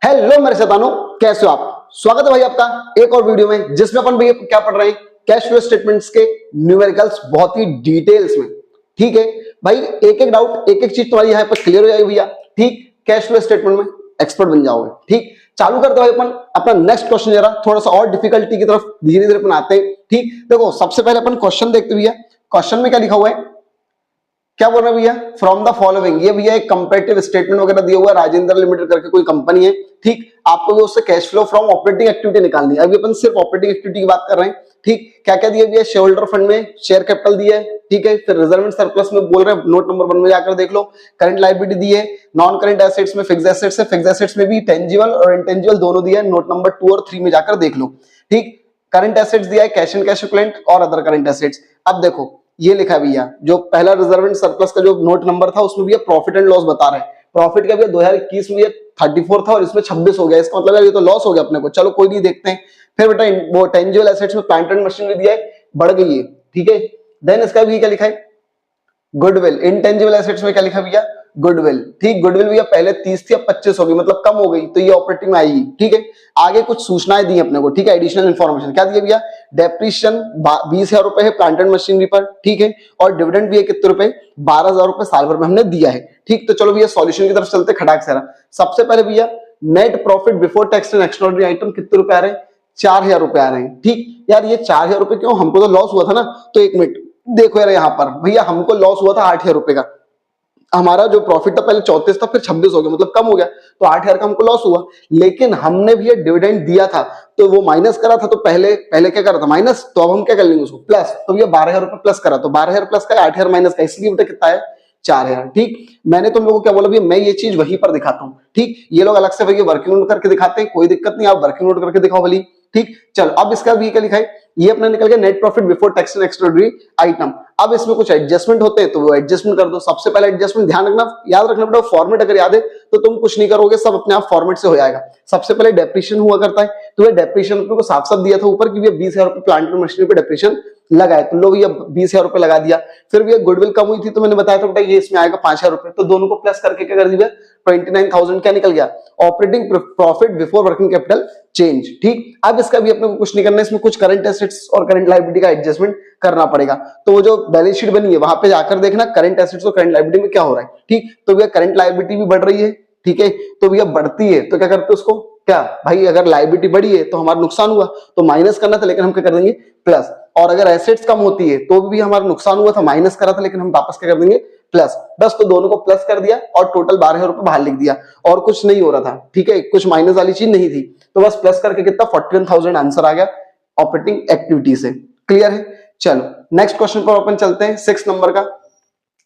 Hello मेरे शैतानों, कैसे हो आप? स्वागत है भाई आपका एक और वीडियो में, जिसमें अपन भैया क्या पढ़ रहे हैं, कैश फ्लो स्टेटमेंट्स के न्यूमेरिकल्स बहुत ही डिटेल्स में। ठीक है भाई, एक एक डाउट, एक एक चीज तुम्हारी यहाँ पर क्लियर हो जाएगी भैया। ठीक, कैश फ्लो स्टेटमेंट में एक्सपर्ट बन जाओगे। ठीक, चालू करते हैं अपन अपना नेक्स्ट क्वेश्चन। जरा थोड़ा सा और डिफिकल्टी की तरफ धीरे धीरे अपन आते हैं। ठीक, देखो सबसे पहले अपन क्वेश्चन देखते भैया। क्वेश्चन में क्या लिखा हुआ है, क्या बोल रहा है भैया? फ्रॉम द फॉलोइंग, ये भैया एक कंपैरेटिव स्टेटमेंट वगैरह दिया हुआ है, राजेंद्र लिमिटेड करके कोई कंपनी है। ठीक, आपको भी उससे cash flow from operating activity निकालनी है। अभी अपन सिर्फ ऑपरेटिंग एक्टिविटी की बात कर रहे हैं। ठीक, क्या क्या दिया भैया? शेयर होल्डर फंड में शेयर कैपिटल दिया है। ठीक है, फिर रिजर्व एंड सरप्लस में बोल रहे हैं, नोट नंबर 1 में जाकर देख लो। करंट लायबिलिटी दी है, नॉन करंट एसेट्स में फिक्स्ड एसेट्स है, फिक्स्ड एसेट्स में भी टेंजिबल और इंटेंजिबल दोनों दिया है, नोट नंबर 2 और 3 में जाकर देख लो। ठीक, करंट एसेट्स दिया है, कैश एंड कैश इक्विवेलेंट और अदर करंट एसेट्स। अब देखो ये लिखा है भैया, जो पहला रिजर्व एंड सरप्लस का जो नोट नंबर था उसमें भैया प्रॉफिट एंड लॉस बता रहे हैं। प्रॉफिट का भैया 2021 में 34 था और इसमें 26 हो गया, इसका मतलब यार ये तो लॉस हो गया अपने को। चलो कोई नहीं, देखते हैं। फिर बेटा वो टेंजिबल एसेट्स में प्लांट एंड मशीनरी दिया है, बढ़ गई है। ठीक है, देन इसका भी क्या लिखा है? गुडविल। इंटेंजिबल एसेट्स में क्या लिखा भैया? गुडविल। ठीक, गुडविल भैया पहले 30 थी अब 25 हो गई, मतलब कम हो गई, तो ये ऑपरेटिंग में आएगी। ठीक है, आगे कुछ सूचनाएं दी अपने को। ठीक है, एडिशनल इन्फॉर्मेशन क्या दिया भैया? डेप्रिशिएशन 20,000 रुपए है प्लांट एंड मशीनरी पर। ठीक है, और डिविडेंड भी है कितने रुपए? 12,000 रुपए साल भर में हमने दिया है। ठीक, तो चलो भैया सॉल्यूशन की तरफ चलते खटाक से। सबसे पहले भैया net profit before tax and extraordinary item कितने रुपए आ रहे हैं? 4,000 रुपए आ रहे हैं। ठीक, यार ये 4,000 रुपए क्यों? हमको तो लॉस हुआ था ना। तो एक मिनट देखो यार, यहाँ पर भैया हमको लॉस हुआ था 8,000 रुपए का। हमारा जो प्रॉफिट था पहले 34 था, फिर 26 हो गया, मतलब कम हो गया, तो 8,000 का हमको लॉस हुआ। लेकिन हमने भी ये डिविडेंड दिया था, तो वो माइनस करा था, तो पहले क्या करा था? माइनस। तो अब हम क्या कर लेंगे उसको? प्लस। तो ये 12,000 रुपए प्लस करा, तो 12,000 प्लस का 8,000 माइनस का, इसलिए बेटा कितना है? 4,000। ठीक, मैंने तुम लोगों को क्या बोला भैया? मैं ये चीज वहीं पर दिखाता हूँ। ठीक, ये लोग अलग से भैया वर्किंग नोट करके दिखाते हैं, कोई दिक्कत नहीं, आप वर्किंग नोट करके दिखाओ भली। ठीक, चलो अब इसका भी क्या लिखा है? ये अपना निकल गया net profit before tax and extraordinary item. अब इसमें कुछ एडजस्टमेंट होते हैं तो वो एडजस्टमेंट कर दो। सबसे पहले एडजस्टमेंट ध्यान रखना, याद रखना बेटा, फॉर्मेट अगर याद है तो तुम कुछ नहीं करोगे, सब अपने आप फॉर्मेट से हो जाएगा। सबसे पहले डेप्रिशिएशन हुआ करता है, तो ये डेप्रिशिएशन को साफ साफ दिया था ऊपर कि भैया 20,000 रुपए प्लांट एंड मशीनरी पे डेप्रिशिएशन लगाए, तो लो भैया 20,000 रुपए लगा दिया। फिर भैया गुडविल कम हुई थी, तो मैंने बताया था बेटा ये इसमें आएगा 5,000 रुपए, तो दोनों को प्लस करके क्या कर दिया? 29,000 क्या निकल गया? Operating profit before working capital change. ठीक, अब इसका भी अपने को कुछ नहीं करना है, इसमें कुछ करंट एसेट्स और करंट लायबिलिटी का एडजस्टमेंट करना पड़ेगा। तो वो जो बैलेंस शीट बनी है वहां पे जाकर देखना करंट एसेट्स और करंट लायबिलिटी में क्या हो रहा है। ठीक, तो भैया करंट लायबिलिटी भी बढ़ रही है। ठीक है, तो भैया बढ़ती है तो क्या करते हैं उसको? क्या भाई, अगर लायबिलिटी बढ़ी है तो हमारा नुकसान हुआ, तो माइनस करना था, लेकिन हम क्या कर देंगे? प्लस। और अगर एसेट्स कम होती है तो भी हमारा नुकसान हुआ था, माइनस करा था, लेकिन हम वापस क्या कर देंगे? प्लस। बस, तो दोनों को प्लस कर दिया और टोटल 12,000 रुपए बाहर लिख दिया, और कुछ नहीं हो रहा था। ठीक है, कुछ माइनस वाली चीज नहीं थी, तो बस प्लस करके कितना? 41,000 आंसर आ गया ऑपरेटिंग एक्टिविटी से। क्लियर है? चलो नेक्स्ट क्वेश्चन पर अपन चलते हैं, 6 नंबर का।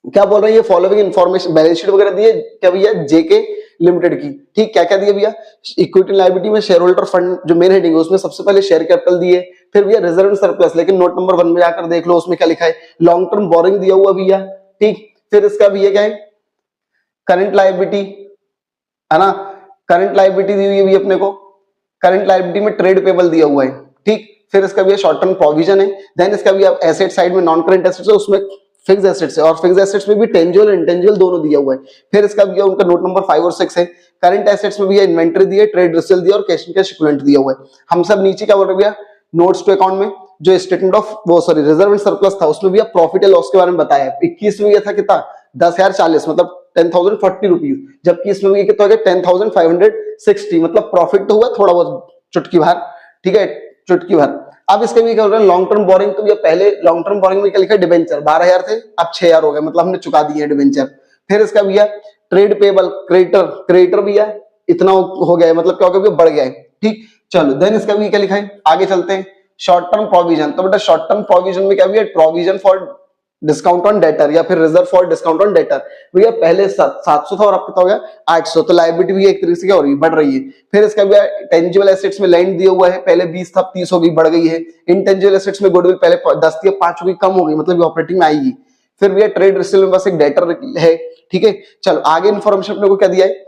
क्या बोल रहे हैं? ये फॉलोइंग इन्फॉर्मेशन बैलेंस शीट वगैरह दिए क्या भैया? जेके लिमिटेड की। ठीक, क्या क्या दिया भैया? इक्विटी लायबिलिटी में शेयर होल्डर फंड जो मेन हेडिंग है उसमें सबसे पहले शेयर कैपिटल दिए, फिर भैया रिजर्व एंड सरप्लस, लेकिन नोट नंबर 1 में जाकर देख लो उसमें क्या लिखा है? लॉन्ग टर्म बोरिंग दिया हुआ भैया। ठीक, फिर इसका भैया क्या है? करंट लायबिलिटी है ना, करंट लायबिलिटी दी हुई है भैया अपने को। करंट लायबिलिटी में ट्रेड पेबल दिया हुआ है। ठीक, फिर इसका भैया शॉर्ट टर्म प्रोविजन है। देन इसका भी एसेट साइड में नॉन करंट एसेट्स है, उसमें फिक्स्ड एसेट्स है, और फिक्स्ड एसेट्स में भी टेंजिबल इंटेंजिबल दोनों दिया हुआ है। फिर इसका भी उनका नोट नंबर 5 और 6 है। करंट एसेट्स में भी इन्वेंटरी दी है, ट्रेड रिसील दिया और कैश एंड कैश इक्विवेलेंट दिया हुआ है। हम सब नीचे क्या बोल रहे भैया? नोट्स टू अकाउंट में जो statement of reserve and surplus था उसमें भी प्रॉफिट एंड लॉस के बारे में बताया है। 21 में ये था कितना? 10,040, मतलब 10,040 रुपीज, जबकि इसमें भी कितना हो गया? 10,560, मतलब प्रॉफिट तो हुआ थोड़ा बहुत, चुटकी भर। ठीक है, चुटकी भर। अब इसके भी क्या हो रहा है? लॉन्ग टर्म बोरिंग, तो ये पहले लॉन्ग टर्म बोरिंग में क्या लिखा है? डिबेंचर 12,000 थे, अब 6,000 हो गए, मतलब हमने चुका दिए डिबेंचर। फिर इसका भैया ट्रेड पेबल, क्रेडिटर भैया इतना हो गया है, मतलब क्या हो गया? बढ़ गया है। ठीक, चलो देन इसका भी क्या लिखा है? आगे चलते हैं। शॉर्ट टर्म प्रोविजन, तो बेटा शॉर्ट टर्म प्रोविजन में क्या भैया? Provision for discount on debtor या फिर reserve for discount on debtor. भैया पहले 700 था और अब कितना हो गया? 800, तो लायबिलिटी भी एक तरीके से क्या हो रही है? बढ़ रही है। फिर इसका भैया टेंजिबल एसेट्स में लैंड दिया हुआ है, पहले 20 था 30 हो गई, बढ़ गई है। इंटेंजिबल एसेट्स में गुडविल पहले 10 थी 5 हो गई, कम हो गई, मतलब ऑपरेटिंग में आएगी। फिर भैया ट्रेड रिसील में बस एक डेटर है। ठीक है, चलो आगे इन्फॉर्मेशन अपने को क्या दिया है?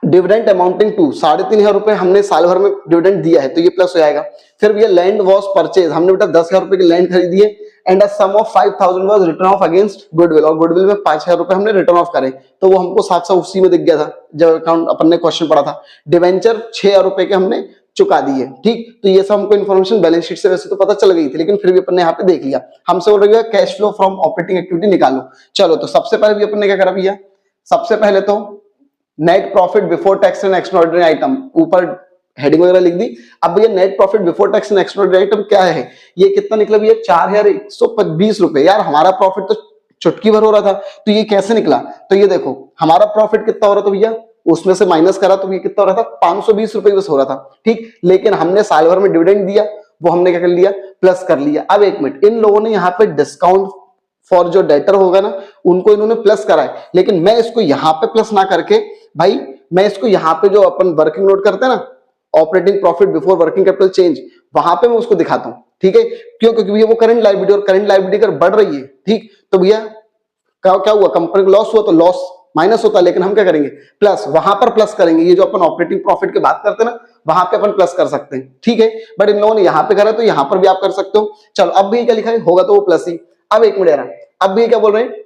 डिविडेंड अमाउंटिंग टू 3,500 रुपए हमने साल भर में डिविडेंड दिया है, तो ये प्लस हो जाएगा। फिर भैया लैंड वॉज परचेज, हमने बेटा 10,000 रुपए की लैंड खरीदी है, and a sum of 5000 was written off against goodwill, और गुडविल में 5000 रुपए हमने रिटर्न ऑफ करे, तो वो हमको साथ साथ उसी में दिख गया था जब अकाउंट अपन ने क्वेश्चन पढ़ा था। डिवेंचर 6000 रुपए के हमने चुका दिए, ठीक। तो ये सब हमको इन्फॉर्मेशन बैलेंस शीट से वैसे तो पता चल गई थी, लेकिन फिर भी अपन ने यहाँ पे देख लिया। हमसे बोल रही है cash flow from operating activity निकालो। चलो, तो सबसे पहले भी अपन ने क्या करा भैया, सबसे पहले तो net profit before tax and extraordinary item, ऊपर हेडिंग वगैरह लिख दी। अब भैया net profit before tax and extraordinary item क्या है, ये कितना निकला भैया 4120 रुपए। यार हमारा प्रॉफिट तो चुटकी भर हो रहा था, तो ये कैसे निकला, तो ये देखो हमारा प्रॉफिट कितना हो रहा था भैया, उसमें से माइनस करा तो ये कितना हो रहा था 520 रुपए बस हो रहा था, ठीक। लेकिन हमने साल भर में डिविडेंड दिया, वो हमने क्या कर लिया, प्लस कर लिया। अब एक मिनट, इन लोगों ने यहाँ पे डिस्काउंट फॉर जो डेटर होगा ना, उनको इन्होंने प्लस करा है, लेकिन मैं इसको यहाँ पे प्लस ना करके भाई, मैं इसको यहाँ पे जो अपन वर्किंग नोट करते हैं ना, operating profit before working capital change, वहां पे मैं उसको दिखाता हूं, ठीक है। क्यों, क्योंकि भैया वो करंट लायबिलिटी, और करंट लायबिलिटी अगर बढ़ रही है, ठीक, तो भैया क्या हुआ, कंपनी को लॉस हुआ तो लॉस माइनस होता है, लेकिन हम क्या करेंगे, प्लस, वहां पर प्लस करेंगे। ये जो अपन ऑपरेटिंग प्रॉफिट की बात करते हैं ना, वहां पे अपन प्लस कर सकते हैं, ठीक है। बट इन लोगों ने यहाँ पे करा, तो यहाँ पर भी आप कर सकते हो। चलो, अब भी क्या लिखा है, होगा तो वो प्लस ही। अब एक मिनट, अब भी क्या बोल रहे हैं,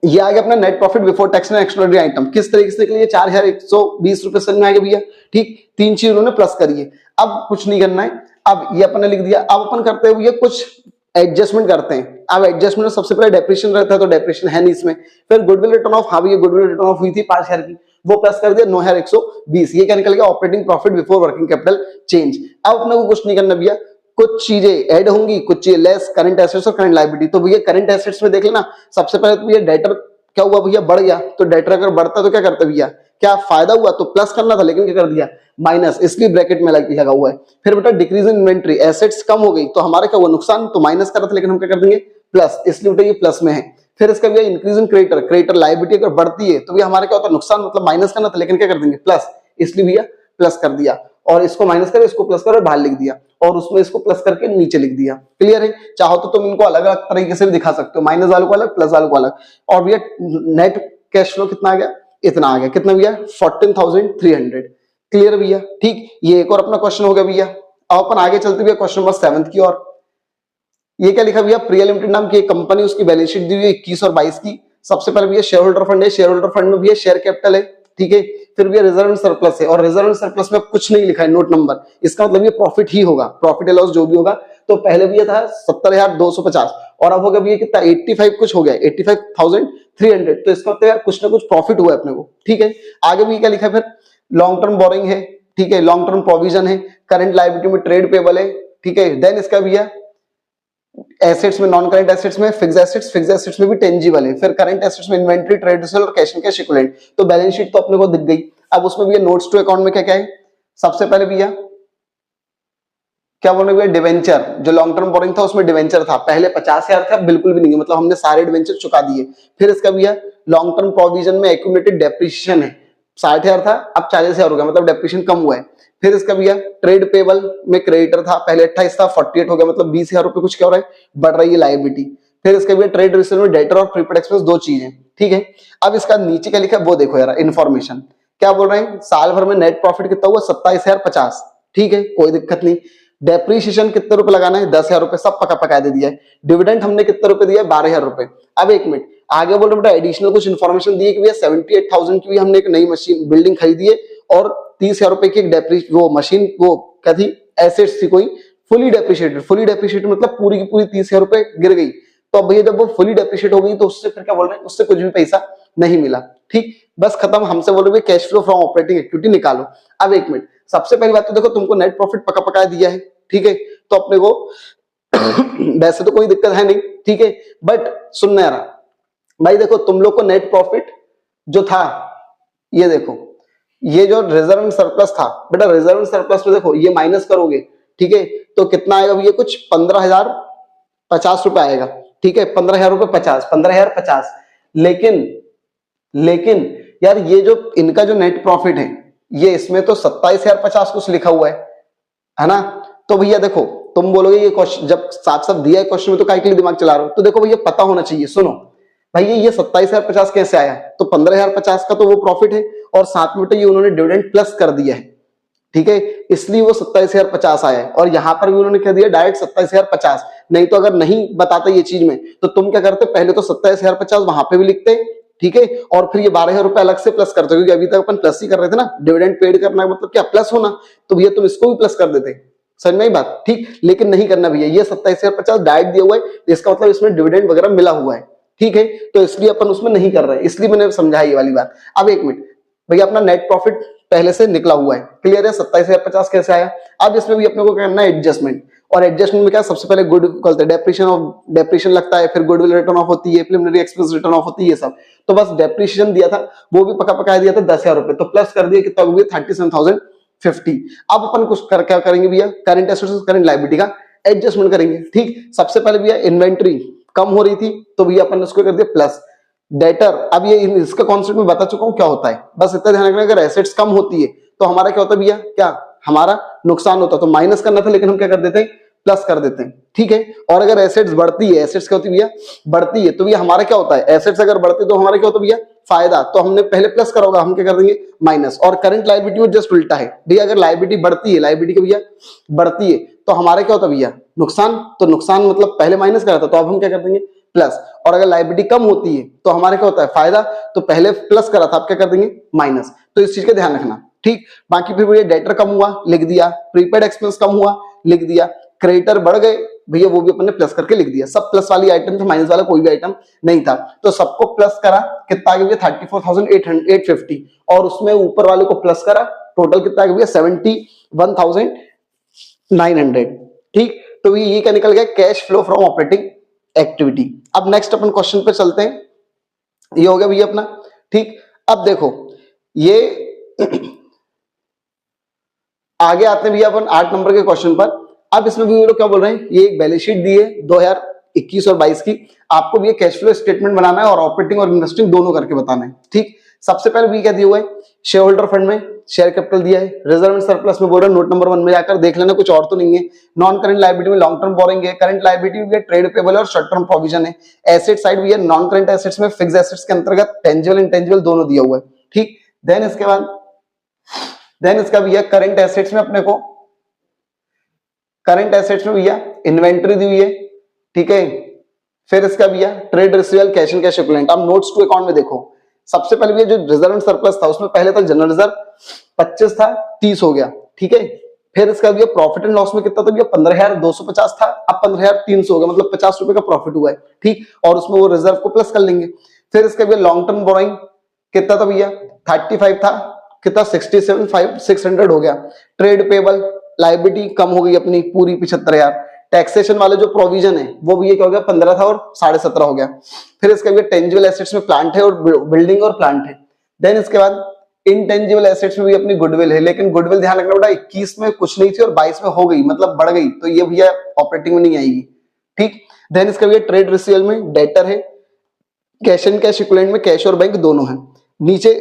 ये आ गया अपना net profit before tax and extraordinary item, किस तरीके से निकली है, 4120 रुपए समझ में आएगा भैया, ठीक। तीन चीज उन्होंने प्लस करी है। अब कुछ नहीं करना है, अब ये अपन ने लिख दिया। अब अपन करते हैं भैया कुछ एडजस्टमेंट करते हैं। अब एडजस्टमेंट में सबसे पहले डेप्रिसिएशन रहता है, तो डेप्रिसिएशन है नहीं इसमें। फिर गुडविल रिटर्न ऑफ, हाँ भैया गुडविल रिटर्न ऑफ हुई थी 5000 की, वो प्लस कर दिया 9120। ये क्या निकल गया, operating profit before working capital change. अब अपने को कुछ नहीं करना भैया, कुछ चीजें ऐड होंगी, कुछ चीजें लेस, करंट एसेट्स और करंट लायबिलिटी। तो भैया करंट एसेट्स में देख लेना, सबसे पहले तो भैया डेटर क्या हुआ भैया, बढ़ गया। तो डेटर अगर बढ़ता तो क्या करते भैया, क्या फायदा हुआ, तो प्लस करना था, लेकिन क्या कर दिया, माइनस, इसलिए ब्रैकेट में लगा हुआ है। फिर बेटा डिक्रीज इन इन्वेंट्री, एसेट्स कम हो गई, तो हमारा क्या हुआ, नुकसान, तो माइनस कर रहा था, लेकिन हम क्या कर देंगे, प्लस, इसलिए बेटा ये प्लस में है। फिर इसका भैया increase in creditor, creditor liability अगर बढ़ती है, तो भैया हमारा क्या होता है, नुकसान, मतलब माइनस करना था, लेकिन क्या कर देंगे, प्लस, इसलिए भैया प्लस कर दिया। और इसको माइनस कर, इसको प्लस कर, बाहर लिख दिया, और उसमें इसको प्लस करके नीचे लिख दिया। क्लियर है। चाहो तो तुम इनको अलग अलग तरीके से भी दिखा सकते हो, माइनस वालों को अलग, प्लस वालों को अलग। और भैया नेट कैश फ्लो कितना आ गया, इतना आ गया, कितना भैया 14300। क्लियर भैया, ठीक। ये एक और अपना क्वेश्चन हो गया भैया। अब अपन आगे चलते भैया क्वेश्चन नंबर 7 की ओर। ये क्या लिखा भैया, प्रिया लिमिटेड नाम की एक कंपनी, उसकी बैलेंस शीट दी हुई है 21 और 22 की। सबसे पहले भैया शेयर होल्डर फंड है, शेयर होल्डर फंड में भैया शेयर कैपिटल है, ठीक है। फिर भैया रिजर्व एंड सरप्लस है, और रिजर्व एंड सरप्लस में कुछ नहीं लिखा है, नोट नंबर, इसका मतलब ये प्रॉफिट ही होगा, प्रॉफिट या लॉस जो भी होगा। तो पहले भैया था 70250, और अब हो गया भैया कितना 85 कुछ हो गया, 85,300। तो इसका मतलब यार कुछ ना कुछ प्रॉफिट हुआ है अपने को, ठीक है। आगे भी क्या लिखा है, फिर लॉन्ग टर्म बोरिंग है, ठीक है, लॉन्ग टर्म प्रोविजन है, करंट लायबिलिटी में ट्रेड पेबल है, ठीक है। देन इसका भैया एसेट्स में, नॉन करंट एसेट्स में फिक्स एसेट्स में भी टेंजिबल है। फिर करंट एसेट्स में इन्वेंट्री, ट्रेड रिसीवेबल और कैश एंड कैश इक्विवेलेंट। तो बैलेंस शीट तो अपने को दिख गई। अब उसमें भी नोट्स टू अकाउंट में क्या क्या है, सबसे पहले भैया क्या बोल रहे भैया, डिवेंचर, जो लॉन्ग टर्म बोरिंग था उसमें डिवेंचर था, पहले 50,000 था, बिल्कुल भी नहीं, मतलब हमने सारे डिवेंचर चुका दिए। फिर इसका भैया लॉन्ग टर्म प्रोविजन में एक्यूमुलेटेड डेप्रिसिएशन है, 60,000 था, अब 40,000 हो गया, मतलब डेप्रिसिएशन कम हुआ है। फिर इसका भैया ट्रेड पेबल में क्रेडिटर था, पहले 28 था, 48 हो गया, मतलब 20,000 रुपए कुछ क्या हो रहा है, बढ़ रही है लायबिलिटी। फिर इसका भैया ट्रेड रिसीवेबल में डेटर और प्रीपेड एक्सपेंस, दो चीजें, ठीक है। अब इसका नीचे क्या लिखा है वो देखो यार, इन्फॉर्मेशन क्या बोल रहे हैं, साल भर में नेट प्रॉफिट कितना हुआ 27,050, ठीक है, कोई दिक्कत नहीं। डेप्रीशिएशन कितने रुपए लगाना है, 10,000 रुपए, सब पका पका दे दिया है। डिविडेंड हमने कितने रुपए दिया है, 12,000 रुपए। अब एक मिनट आगे बोल रहे बेटा एडिशनल कुछ इन्फॉर्मेशन दी है कि भैया 78,000 की भी हमने एक नई मशीन बिल्डिंग खरीदी है, और 30,000 रुपए की एक वो मशीन, वो क्या थी, एसेट्स थी कोई, फुली डेप्रिशिएटेड मतलब पूरी की पूरी 30,000 रुपए गिर गई। तो अब भैया जब वो फुली डेप्रिशिएट हो गई, तो उससे फिर क्या बोल रहे हैं, उससे कुछ भी पैसा नहीं मिला, ठीक, बस खत्म। हमसे बोल रहे cash flow from operating activity निकालो। अब एक मिनट, सबसे पहली बात तो देखो तुमको नेट प्रॉफिट पका पका दिया है, ठीक है, तो अपने को वैसे तो कोई दिक्कत है नहीं, ठीक है, बट सुनना यार भाई, देखो तुम लोग को नेट प्रॉफिट जो था, ये देखो, ये जो रिजर्व एंड सरप्लस था बेटा, रिजर्व एंड सरप्लस में देखो ये माइनस करोगे, ठीक है, तो कितना आएगा भैया, कुछ 15,050 रुपए आएगा, ठीक है, 15,000 रुपए 50, 15,050। लेकिन यार ये जो इनका जो नेट प्रॉफिट है, ये इसमें तो 27,050 कुछ लिखा हुआ है ना। तो भैया देखो तुम बोलोगे ये क्वेश्चन जब साफ साफ दिया है क्वेश्चन में, तो काय के लिए दिमाग चला रहे हो, तो देखो भैया पता होना चाहिए। सुनो भैया, ये 27,050 कैसे आया, तो 15,050 का तो वो प्रॉफिट है, और साथ में तो ये उन्होंने डिविडेंड प्लस कर दिया है, ठीक है, इसलिए वो 27,050 आया है। और यहां पर भी उन्होंने कह दिया डायरेक्ट 27,050, नहीं तो अगर नहीं बताता ये चीज में तो तुम क्या करते, पहले तो 27,050 वहां पे भी लिखते, ठीक है, और फिर ये 12,000 रुपए अलग से प्लस करते, क्योंकि अभी तक अपन प्लस ही कर रहे थे ना, डिविडेंड पेड करना मतलब क्या, प्लस होना, तो भैया तुम इसको भी प्लस कर देते, समझ में आई बात, ठीक। लेकिन नहीं करना भैया, ये 27,050 डायरेक्ट दिया हुआ है, इसका मतलब इसमें डिविडेंड वगैरह मिला हुआ है, ठीक है, तो इसलिए अपन उसमें नहीं कर रहे हैं, इसलिए मैंने समझाया ये वाली बात। अब एक मिनट भैया, अपना नेट प्रॉफिट पहले से निकला हुआ है, क्लियर है, 27,050 कैसे आया। अब इसमें भी अपने को करना है एडजस्टमेंट, और एडजस्टमेंट में क्या, सबसे पहले गुड बोलते हैं डेप्रिशिएशन लगता है, फिर गुडविल रिटर्न ऑफ होती है, प्रिलिमिनरी एक्सपेंस रिटर्न ऑफ होती है, ये सब। तो बस डेप्रिशिएशन दिया था, वो भी पका पकाया दिया था 10,000 रुपए, तो प्लस कर दिया, कितना हो गया 37,050। अब अपन कुछ क्या करेंगे भैया, करंट एसेट्स करंट लायबिलिटी का एडजस्टमेंट करेंगे, ठीक। सबसे पहले भैया इन्वेंट्री कम हो रही थी, तो भैया अपन उसको कर दिया प्लस। डेटर, अब ये इसका कॉन्सेप्ट में बता चुका हूं क्या होता है, बस इतना ध्यान रखना, अगर एसेट्स कम होती है तो हमारा क्या होता है भैया, क्या हमारा नुकसान होता, तो माइनस करना था, लेकिन हम क्या कर देते हैं, प्लस कर देते हैं, ठीक है। और अगर एसेट्स बढ़ती है, एसेट्स क्या होती है भैया, बढ़ती है, तो भैया हमारा क्या होता है, एसेट्स अगर बढ़ती है तो हमारा क्या होता है भैया, फायदा, तो हमने पहले प्लस करा होगा, हम क्या कर देंगे माइनस। और करंट लायबिलिटी में जस्ट उल्टा है भैया, अगर लायबिलिटी बढ़ती है, लायबिलिटी भैया बढ़ती है, तो हमारा क्या होता है भैया, नुकसान, तो नुकसान मतलब पहले माइनस करा था, तो अब हम क्या कर देंगे प्लस। और अगर लायबिलिटी कम होती है तो हमारे क्या होता है फायदा, तो पहले प्लस करा था, आप क्या कर देंगे माइनस, तो इस चीज का ध्यान रखना, ठीक। बाकी फिर भैया डेटर कम हुआ, लिख दिया, प्रीपेड एक्सपेंस कम हुआ, लिख दिया, क्रेडिटर बढ़ गए भैया, वो भी अपन ने प्लस करके लिख दिया, सब प्लस वाली आइटम थे, माइनस वाला कोई भी आइटम नहीं था, तो सबको प्लस करा, कितना आ गया 34,850, और उसमें ऊपर वाले को प्लस करा, टोटल कितना आ गया 71,900, ठीक। तो ये क्या निकल गया, cash flow from operating activity. अब नेक्स्ट अपन क्वेश्चन पे चलते हैं, ये हो गया भैया अपना, ठीक। अब देखो ये आगे आते हैं भैया अपन 8 नंबर के क्वेश्चन पर। अब इसमें भी लोग क्या बोल रहे हैं, ये एक बैलेंस शीट दी है 2021 और 22 की, आपको भी कैश फ्लो स्टेटमेंट बनाना है और ऑपरेटिंग और इन्वेस्टिंग दोनों करके बताना है, ठीक। सबसे पहले भी क्या दिया हुआ है, शेयर होल्डर फंड में शेयर कैपिटल दिया है, रिजर्व एंड सरप्लस में बोल रहे हैं, नोट नंबर 1 में जाकर देख लेना, कुछ और तो नहीं है। नॉन करंट लायबिलिटी में लॉन्ग टर्म बोरिंग है, करंट लायबिलिटी में ट्रेड पेबल और शॉर्ट टर्म प्रोविजन है। एसेट साइड भी है, नॉन करंट एसेट्स में फिक्स एसेट्स के अंतर्गत टेंजिबल इंटेंजिबल दोनों दिया हुआ है, ठीक। देन इसका भी है करंट एसेट्स में, अपने को करंट एसेट्स में भैया इन्वेंट्री दी हुई है, ठीक है। फिर इसका भैया trade receivable, cash and cash equivalent. अब नोट्स टू अकाउंट में देखो, सबसे पहले भैया जो रिजर्व एंड सरप्लस था, उसमें पहले तक जनरल रिजर्व 25 था, 30 हो गया, ठीक है। फिर इसका भैया प्रॉफिट एंड लॉस में कितना था भैया, 15,250 था, अब 15,300 हो गया, मतलब 50 रुपए का प्रॉफिट हुआ है, ठीक। और उसमें वो रिजर्व को प्लस कर लेंगे। फिर इसका भैया लॉन्ग टर्म बोरोइंग कितना था भैया, 35 था, कितना 67,600 हो गया। ट्रेड पेबल लायबिलिटी कम हो गई अपनी पूरी 75,000। टैक्सेशन वाले जो प्रोविजन है वो भी ये क्या हो गया 15 था और 17.5 हो गया। फिर इसके बाद टेंजिबल एसेट्स में प्लांट है और बिल्डिंग और प्लांट है। देन इसके बाद इनटेंजिबल एसेट्स में भी अपनी गुडविल है, लेकिन गुडविल ध्यान रखना बेटा 21 में कुछ नहीं थी और 22 में हो गई, मतलब बढ़ गई, तो ये भैया ऑपरेटिंग में नहीं आएगी, ठीक। देन इसका भैया ट्रेड रिसीवेबल में डेटर है, कैश एंड कैश इक्विवेलेंट में कैश और बैंक दोनों है। नीचे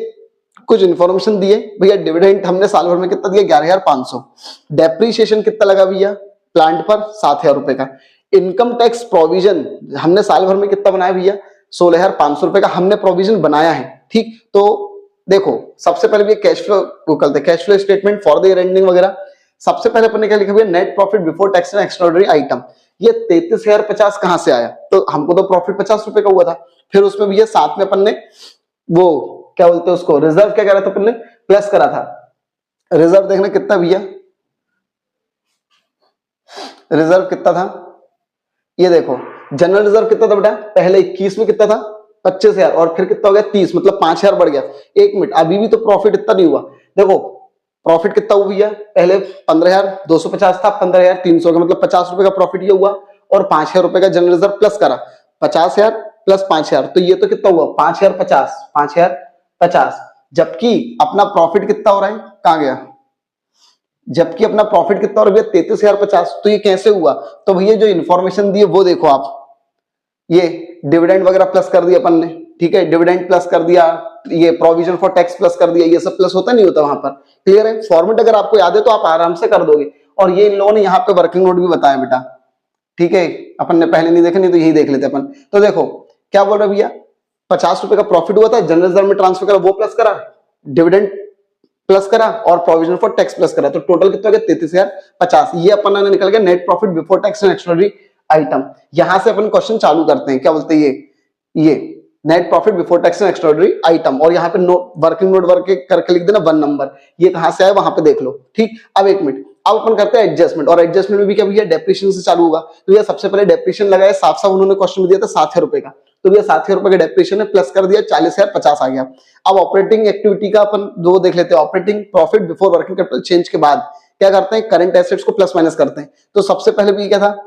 कुछ इंफॉर्मेशन दिए भैया, डिविडेंड हमने साल भर में कितना दिया 11,500। डेप्रीशिएशन कितना लगा भैया प्लांट पर 7,000 रुपए का। इनकम टैक्स प्रोविजन हमने साल भर में कितना बनाया भैया 16,500 रुपए का हमने प्रोविजन बनाया है, ठीक। तो देखो सबसे पहले भी कैश फ्लो करते हैं, cash flow statement for the year ending वगैरह। सबसे पहले अपन ने क्या लिखा भैया, net profit before tax and extraordinary item. ये 33,050 कहां से आया, तो हमको तो प्रॉफिट 50 रुपए का हुआ था। फिर उसमें भैया साथ में अपन ने वो क्या बोलते हैं उसको, रिजर्व क्या करा था अपन ने, प्लस करा था। रिजर्व देखना कितना भैया, रिजर्व कितना था, ये देखो जनरल रिजर्व कितना था बेटा, पहले 21 में कितना था 25,000 और फिर कितना हो गया 30, मतलब 5,000 बढ़ गया। एक मिनट, अभी भी तो प्रॉफिट इतना नहीं हुआ। देखो प्रॉफिट कितना हुआ भैया, पहले 15,250 था, 15,300 का, मतलब 50 रुपए का प्रॉफिट ये हुआ और 5,000 रुपए का जनरल रिजर्व प्लस करा, 50,000 प्लस 5,000, तो ये तो कितना हुआ 5,050, जबकि अपना प्रॉफिट कितना हो रहा है, कहां गया, जबकि अपना प्रॉफिट कितना हो रहा है 33,050। तो ये कैसे हुआ, तो भैया जो इन्फॉर्मेशन दी है वो देखो आप, ये डिविडेंड वगैरह प्लस कर दिया अपन ने, ठीक है, डिविडेंड प्लस कर दिया, ये प्रोविजन फॉर टैक्स प्लस कर दिया, ये सब प्लस होता नहीं होता वहां पर, क्लियर है। फॉर्मेट अगर आपको याद है तो आप आराम से कर दोगे। और ये इन लोगों ने यहाँ पे वर्किंग नोट भी बताया बेटा, ठीक है, अपन ने पहले नहीं देखा, नहीं तो यही देख लेते अपन। तो देखो क्या बोल रहे भैया, 50 रुपए का प्रॉफिट हुआ था, जनरल रिजर्व में ट्रांसफर करा, वो प्लस करा, डिविडेंड प्लस करा और प्रोविजन फॉर टैक्स प्लस करा, तो टोटल कितना हो गया 33,050। ये अपन ने निकल गया net profit before tax and extraordinary item. यहां से अपन क्वेश्चन चालू करते हैं, क्या बोलते हैं ये net profit before tax and extraordinary item, और यहाँ पे वर्किंग नोट वर्क करके लिख देना 1 नंबर, ये कहां से आया वहां पे देख लो। ठीक, अब 1 मिनट, अब अपन करते हैं एडजस्टमेंट, और एडजस्टमेंट में भी क्या भैया डेप्रिसिएशन से चालू होगा। तो ये सबसे पहले डेप्रिसिएशन लगाया, साफ साफ उन्होंने क्वेश्चन में दिया था 7,000 रुपए का, तो भैया 7,000 रुपए का डेप्रिसिएशन है, प्लस कर दिया 40,000, 50 आ गया। अब ऑपरेटिंग एक्टिविटी का अपन दो देख लेते हैं, operating profit before working capital change के बाद क्या करते हैं, करंट एसेट्स को प्लस माइनस करते हैं। तो सबसे पहले भी क्या था,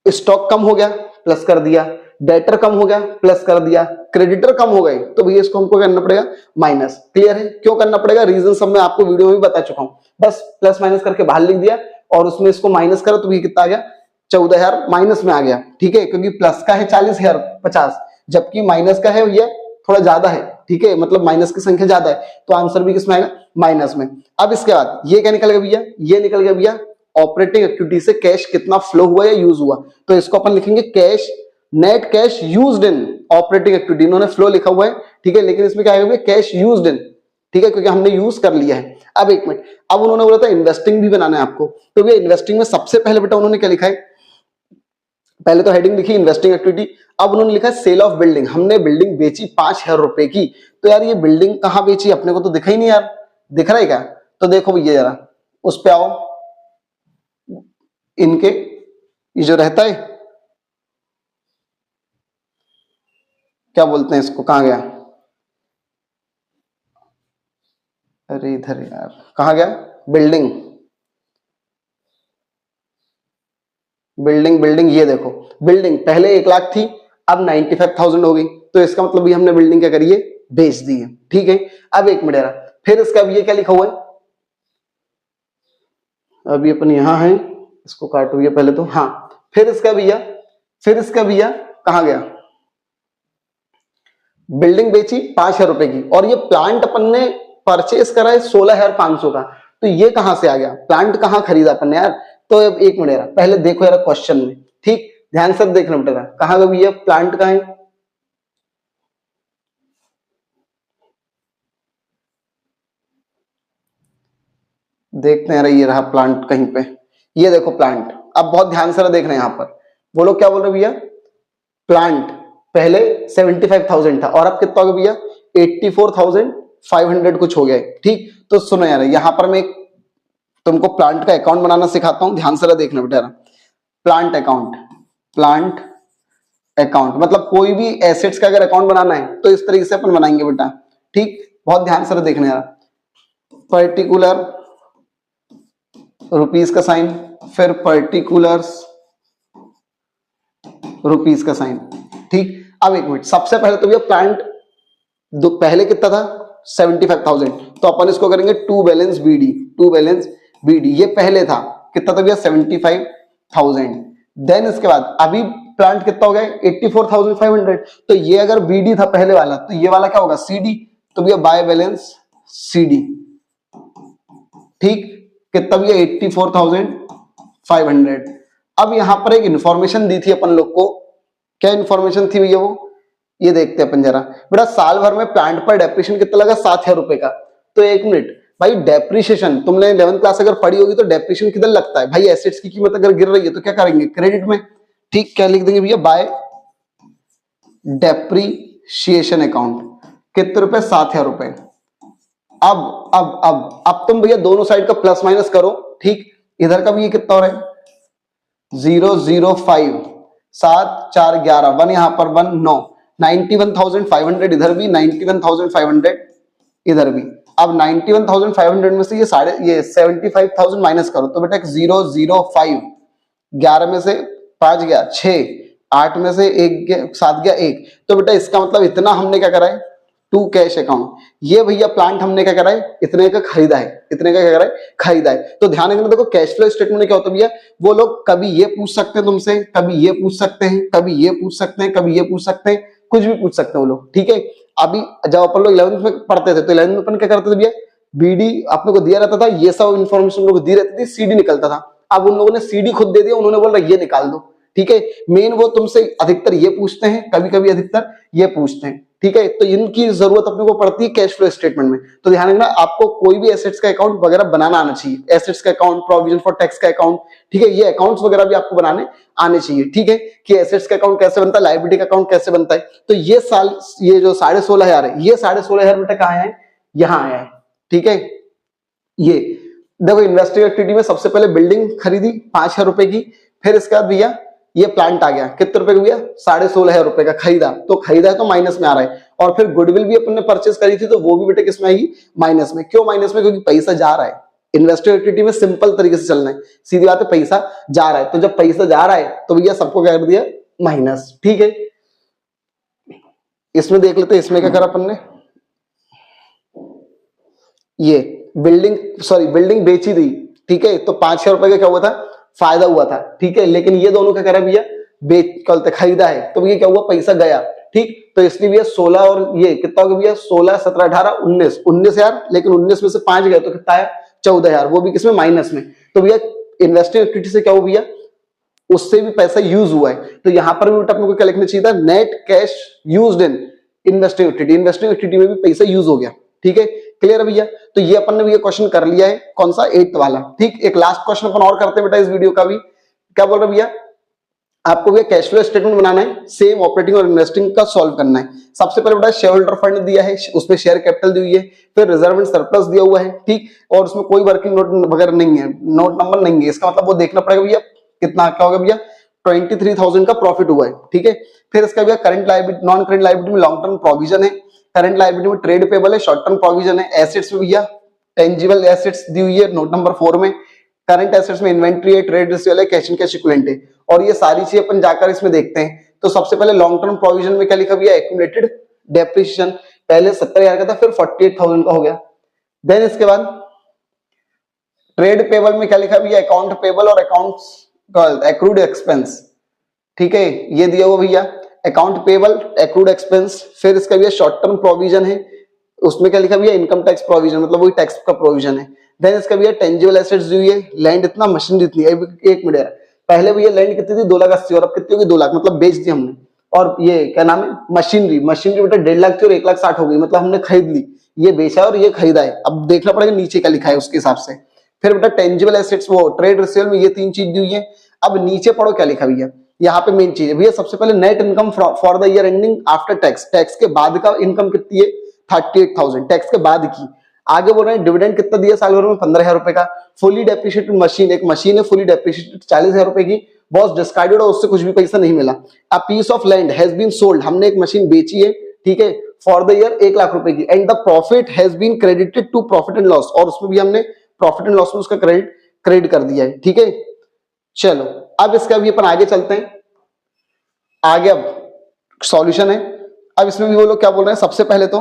स्टॉक कम हो गया प्लस कर दिया, डेटर कम हो गया प्लस कर दिया, क्रेडिटर कम हो गए तो भैया इसको हमको करना पड़ेगा माइनस। क्लियर है, क्यों करना पड़ेगा, रीजन सब मैं आपको वीडियो में भी बता चुका हूं, बस प्लस माइनस करके बाहर लिख दिया और उसमें इसको माइनस करो तो ये कितना आ गया, 14,000 माइनस में आ गया। ठीक है, क्योंकि प्लस का है 40,000 50, जबकि माइनस का है ये थोड़ा ज्यादा है। ठीक है, मतलब माइनस की संख्या ज्यादा है, तो आंसर भी किसमें आएगा, माइनस में। अब इसके बाद ये क्या निकल गया भैया, ये निकल गया भैया ऑपरेटिंग एक्टिविटी से कैश कितना फ्लो हुआ या यूज हुआ, तो इसको अपन लिखेंगे cash, net cash used in operating activity, इन्होंने फ्लो लिखा हुआ है। ठीक है, लेकिन इसमें क्या आएगा, कैश यूज्ड इन। ठीक है, क्योंकि हमने यूज कर लिया है। अब 1 मिनट, अब उन्होंने बोला था इन्वेस्टिंग भी बनाना है आपको, तो भैया इन्वेस्टिंग में सबसे पहले बेटा उन्होंने क्या लिखा है, पहले तो हेडिंग लिखी इन्वेस्टिंग एक्टिविटी, अब उन्होंने लिखा है सेल ऑफ बिल्डिंग, हमने बिल्डिंग बेची 5,000 रुपए की। तो यार ये बिल्डिंग कहां बेची, अपने को तो दिखा ही नहीं यार, दिख रहा है क्या, तो देखो भैया जरा उस पे आओ, इनके ये जो रहता है क्या बोलते हैं इसको, कहां गया, अरे इधर यार, कहां गया, बिल्डिंग बिल्डिंग बिल्डिंग, ये देखो बिल्डिंग पहले 1 लाख थी, अब 95,000 हो गई, तो इसका मतलब भी हमने बिल्डिंग क्या करी है, बेच दी है। ठीक है, अब 1 मिनट, फिर इसका भी ये क्या लिखा हुआ है, अभी अपन यहां है, इसको काटो ये पहले तो, हाँ फिर इसका भैया कहां गया, बिल्डिंग बेची 5,000 रुपए की, और ये प्लांट अपन ने परचेस करा है 16,500 का, तो ये कहां से आ गया, प्लांट कहां खरीदा अपन ने यार। तो अब 1 मिनट पहले देखो यार क्वेश्चन में, ठीक ध्यान से देखना बेटा, कहां गया भैया प्लांट, कहां है, देखते हैं, ये रहा प्लांट कहीं पे, ये देखो प्लांट। अब बहुत ध्यान से देखना है, यहां पर बोलो क्या बोल रहे भैया, प्लांट पहले 75,000 था और अब कितना हो गया भैया 84,500 कुछ हो गया है। ठीक, तो सुनो यार, यहां पर मैं तुमको प्लांट का अकाउंट बनाना सिखाता हूं, ध्यान से देखना बेटा। प्लांट अकाउंट मतलब कोई भी एसेट्स का अगर अकाउंट बनाना है तो इस तरीके से अपन बनाएंगे बेटा। ठीक, बहुत ध्यान से देखना यार, पर्टिकुलर रुपीस का साइन, फिर पर्टिकुलर्स रुपीस का साइन। ठीक, अब 1 मिनट, सबसे पहले तो भैया प्लांट पहले कितना था 75,000, तो अपन इसको करेंगे टू बैलेंस बीडी, ये पहले था कितना था भैया 75,000। देन इसके बाद अभी प्लांट कितना हो गया 84,500, तो ये अगर बीडी था पहले वाला, तो ये वाला क्या होगा सीडी, तो भैया बाय बैलेंस सीडी। ठीक, कितना भैया 84,500। अब यहां पर एक इंफॉर्मेशन दी थी अपन लोग को, क्या इंफॉर्मेशन थी भैया वो, ये देखते हैं अपन जरा बेटा। साल भर में प्लांट पर डेप्रिसिएशन कितना लगा 7,000 रुपए का। तो 1 मिनट भाई, डेप्रिसिएशन तुमने 11th क्लास अगर पढ़ी होगी तो डेप्रिसिएशन किधर लगता है भाई, एसेट्स की कीमत अगर गिर रही है तो क्या करेंगे, क्रेडिट में। ठीक, क्या लिख देंगे भैया, बाय डेप्रिसिएशन अकाउंट, कितने रुपए 7,000 रुपए। अब तुम भैया दोनों साइड का प्लस माइनस करो। ठीक, इधर का भी ये कितना हो रहा है 005, 7 4 11, 1 यहां पर 1 9, 91,500 इधर भी, 91,500 इधर भी। अब 91,500 में से ये 75,000 माइनस करो तो बेटा 005, 11 में से 5 गया 6, 8 में से 1 7 गया 1, तो बेटा इसका मतलब इतना हमने क्या करा है टू कैश अकाउंट। ये भैया प्लांट हमने क्या करा है, इतने का खरीदा है, इतने का क्या करा है, खरीदा है। तो ध्यान रखना, देखो कैश फ्लो स्टेटमेंट में क्या होता है भैया, वो लोग कभी ये पूछ सकते हैं तुमसे, कभी ये पूछ सकते हैं, कभी ये पूछ सकते हैं, कभी ये पूछ सकते हैं, कुछ भी पूछ सकते हैं वो लोग। ठीक है, अभी जब अपन लोग 11th में पढ़ते थे तो 11th में अपन क्या करते थे भैया, बीडी अपने को दिया रहता था, ये सब इन्फॉर्मेशन लोग दी रहती थी, सीडी निकलता था। अब उन लोगों ने सीडी खुद दे दिया, उन्होंने बोला ये निकाल दो। ठीक है, मेन वो तुमसे अधिकतर ये पूछते हैं, कभी कभी अधिकतर ये पूछते हैं। ठीक है, तो इनकी जरूरत अपने को पड़ती है कैश फ्लो स्टेटमेंट में। तो ध्यान रखना, आपको कोई भी एसेट्स का अकाउंट वगैरह बनाना आना चाहिए, एसेट्स का अकाउंट, प्रोविजन फॉर टैक्स का अकाउंट, ठीक है, ये अकाउंट्स वगैरह भी आपको बनाने आने चाहिए, ठीक है, कि एसेट्स का अकाउंट कैसे बनता है, लायबिलिटी का अकाउंट कैसे बनता है। तो ये साल, ये जो 16,500 है, ये 16,500 बेटा कहाँ है, यहाँ आया है, ठीक है। ये देखो, इन्वेस्टिंग एक्टिविटी में सबसे पहले बिल्डिंग खरीदी 5,000 रुपए की, फिर इसके बाद भैया ये प्लांट आ गया, कितने रुपए का भैया, 16,500 रुपए का खरीदा, तो खरीदा है तो माइनस में आ रहा है। और फिर गुडविल भी अपन ने परचेज करी थी, तो वो भी बेटे किस में आएगी, माइनस में। क्यों माइनस में, क्योंकि पैसा जा रहा है। इन्वेस्टिंग एक्टिविटी में सिंपल तरीके से चलना है, सीधी बात है, पैसा जा रहा है, तो जब पैसा जा रहा है तो भैया सबको क्या कर दिया, माइनस, ठीक है। इसमें देख लेते हैं, इसमें क्या करा अपन ने, ये बिल्डिंग बेची थी, ठीक है, तो 5,000 रुपए का क्या हुआ था, फायदा हुआ था, ठीक है। लेकिन ये दोनों क्या करा भैया, खरीदा है, तो भैया क्या हुआ, पैसा गया, ठीक। तो इसलिए भैया 16 और ये कितना हो गया भैया, 16, 17, 18, 19,000, लेकिन 19 में से 5 गए तो कितना है, 14,000, वो भी किसमें, माइनस में। तो भैया इन्वेस्टिंग एक्टिविटी से क्या हुआ भैया, उससे भी पैसा यूज हुआ है। तो यहां पर भी अपने को क्या लिखना चाहिए था, net cash used in investing activity. Investing activity में भी पैसा यूज हो गया, ठीक है, क्लियर है भैया। तो ये अपन ने भी ये क्वेश्चन कर लिया है, कौन सा, 8th वाला, ठीक। एक लास्ट क्वेश्चन अपन और करते हैं बेटा इस वीडियो का भी। क्या बोल रहे भैया, आपको भैया कैश फ्लो स्टेटमेंट बनाना है, सेम ऑपरेटिंग और इन्वेस्टिंग का सॉल्व करना है। सबसे पहले बेटा शेयर होल्डर फंड दिया है, उसमें शेयर कैपिटल दी हुई है, फिर रिजर्व एंड सरप्लस दिया हुआ है, ठीक, और उसमें कोई वर्किंग नोट वगैरह नहीं है, नोट नंबर नहीं है। इसका मतलब वो देखना पड़ेगा भैया कितना क्या होगा भैया, 23,000 का प्रॉफिट हुआ है, ठीक है। फिर इसका भैया current liability, non current liability में लॉन्ग टर्म प्रोविजन है, करंट लायबिलिटी में ट्रेड पेबल है, शॉर्ट टर्म प्रोविजन है, एसेट्स में भैया टेंजिबल एसेट्स दी हुई है नोट नंबर 4 में, करंट एसेट्स में इन्वेंट्री है, ट्रेड रिसीवेबल है, कैश एंड कैश इक्विवेलेंट है। और ये सारी चीजें अपन जाकर इसमें देखते हैं। तो सबसे पहले लॉन्ग टर्म प्रोविजन में क्या लिखा भैया, एक्यूमुलेटेड डेप्रिसिएशन, पहले 70,000 का था, फिर 48,000 का हो गया। देन इसके बाद ट्रेड पेबल में क्या लिखा भैया, अकाउंट पेबल और अकाउंट एक्रूड एक्सपेंस, ठीक है, ये दिया हुआ भैया, अकाउंट पेबल, एक्रूड एक्सपेंस। फिर इसका भैया शॉर्ट टर्म प्रोविजन है, उसमें क्या लिखा भैया, इनकम टैक्स प्रोविजन, मतलब वही टैक्स का प्रोविजन है। देन इसका भैया टेंजिबल एसेट्स दी हुई है, लैंड इतना, मशीनरी इतनी। एक मिनट यार, पहले भैया लैंड कितनी थी, 2,80,000, और अब कितनी होगी, 2 लाख, मतलब बेच दी हमने। और ये क्या नाम है, मशीनरी बेटा 1.5 लाख थी और 1,60,000 हो गई, मतलब हमने खरीद ली, ये बेचा और ये खरीदा है। अब देखना पड़ेगा नीचे क्या लिखा है उसके हिसाब से। फिर बेटा टेंजिबल एसेट्स, वो ट्रेड रिसीवेबल में ये 3 चीज दी हुई है। अब नीचे पढ़ो क्या लिखा भैया, यहाँ पे मेन चीज है भैया, सबसे पहले net income for the year ending after tax, tax के बाद का इनकम कितनी है, 38,000, टैक्स के बाद की। आगे बोल रहे हैं डिविडेंड कितना दिया साल भर में, 15,000 रुपए का। फुली डेप्रिशिएटेड मशीन, एक मशीन है फुली डेप्रिशिएटेड, 40,000 रुपए की, वॉज डिस्कार्डेड, और उससे कुछ भी पैसा नहीं मिला। A piece of land has been sold, हमने एक मशीन बेची है, ठीक है, फॉर द ईयर 1 लाख रुपए की, and the profit has been credited to profit and loss, और उसमें भी हमने प्रॉफिट एंड लॉस में उसका क्रेडिट कर दिया है, ठीक है। चलो अब इसका भी अपन आगे चलते हैं, आगे अब सॉल्यूशन है। अब इसमें भी वो लोग क्या बोल रहे हैं, सबसे पहले तो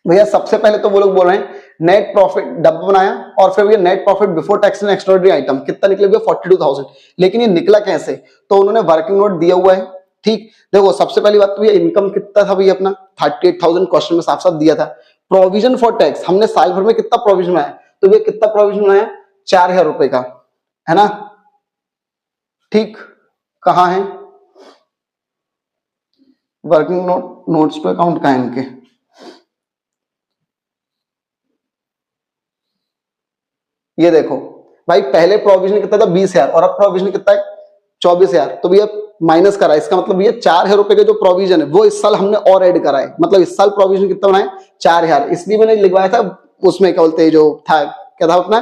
भैया, सबसे पहले तो वो लोग बोल रहे हैं नेट प्रॉफिट डब्बा बनाया, और फिर भैया net profit before tax and extraordinary item कितना निकले भैया, 42,000। लेकिन ये निकला कैसे, तो उन्होंने वर्किंग नोट दिया हुआ है, ठीक। देखो सबसे पहली बात तो भैया इनकम कितना था भैया अपना, 38,000 क्वेश्चन में साफ साफ दिया था। प्रोविजन फॉर टैक्स, हमने साल भर में कितना प्रोविजन बनाया, तो भैया कितना प्रोविजन बनाया, 4,000 रुपए का, है ना, ठीक। कहाँ है working note, notes to account कहाँ है इनके, ये देखो भाई, पहले प्रोविजन कितना था, 20,000, और अब प्रोविजन कितना है, 24,000। तो भैया माइनस करा, इसका मतलब भैया 4,000 रुपए का जो प्रोविजन है वो इस साल हमने और ऐड करा है, मतलब इस साल प्रोविजन कितना बनाए, 4,000। इसलिए मैंने लिखवाया था उसमें, क्या बोलते हैं, जो था क्या था अपना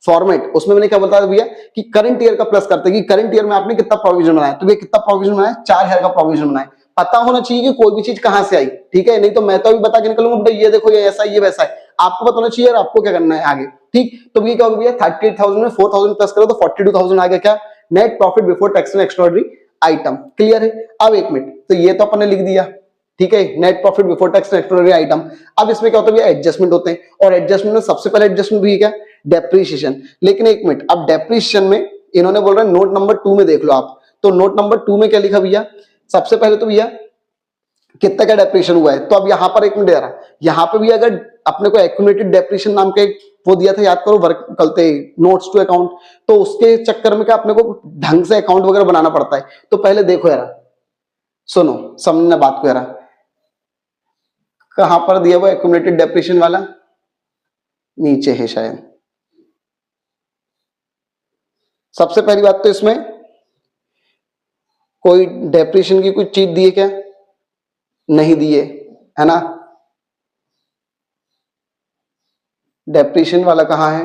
फॉर्मेट, उसमें मैंने क्या बोलता था भैया कि करंट ईयर का प्लस करते कि करंट ईयर में आपने कितना प्रोविजन बनाया, तो भैया कितना प्रोविजन बनाया, 4,000 का प्रोविजन बनाया। पता होना चाहिए कि कोई भी चीज कहां से आई, ठीक है, नहीं तो मैं तो अभी बता के निकलूंगा बेटा ये देखो ये ऐसा ये वैसा है, आपको पता होना चाहिए आपको क्या करना है आगे, ठीक। तो ये क्या होगा भैया, 38,000 में 4,000 प्लस करो तो 42,000 आ गया, क्या, net profit before tax and extraordinary item, clear है। अब एक मिनट, तो ये तो अपन ने लिख दिया, ठीक है, net profit before tax and extraordinary item. अब इसमें क्या होता है भैया, एडजस्टमेंट होते हैं, और एडजस्टमेंट में सबसे पहले एडजस्टमेंट भी क्या, डेप्रिसिएशन। लेकिन एक मिनट, अब डेप्रिसिएशन में इन्होंने बोल रहे हैं नोट नंबर 2 में देख लो आप, तो नोट नंबर 2 में क्या लिखा भैया, सबसे पहले तो भैया कितना का डेप्रिसिएशन हुआ है। तो अब यहाँ पर एक मिनट यार, यहाँ पे भी अगर अपने को एक्यूमुलेटेड डेप्रिसिएशन नाम का वो दिया था, याद करो, वर्क करते नोट्स टू अकाउंट, तो उसके चक्कर में क्या अपने को ढंग से अकाउंट वगैरह बनाना पड़ता है। तो पहले देखो यार, सुनो समझना बात को यार, कहां पर दिया हुआ एक्यूमुलेटेड डेप्रिसिएशन वाला? नीचे है शायद। सबसे पहली बात तो इसमें कोई डेप्रिसिएशन की कुछ चीज दी है क्या? नहीं दी है ना? डेप्रिसिएशन वाला कहाँ है?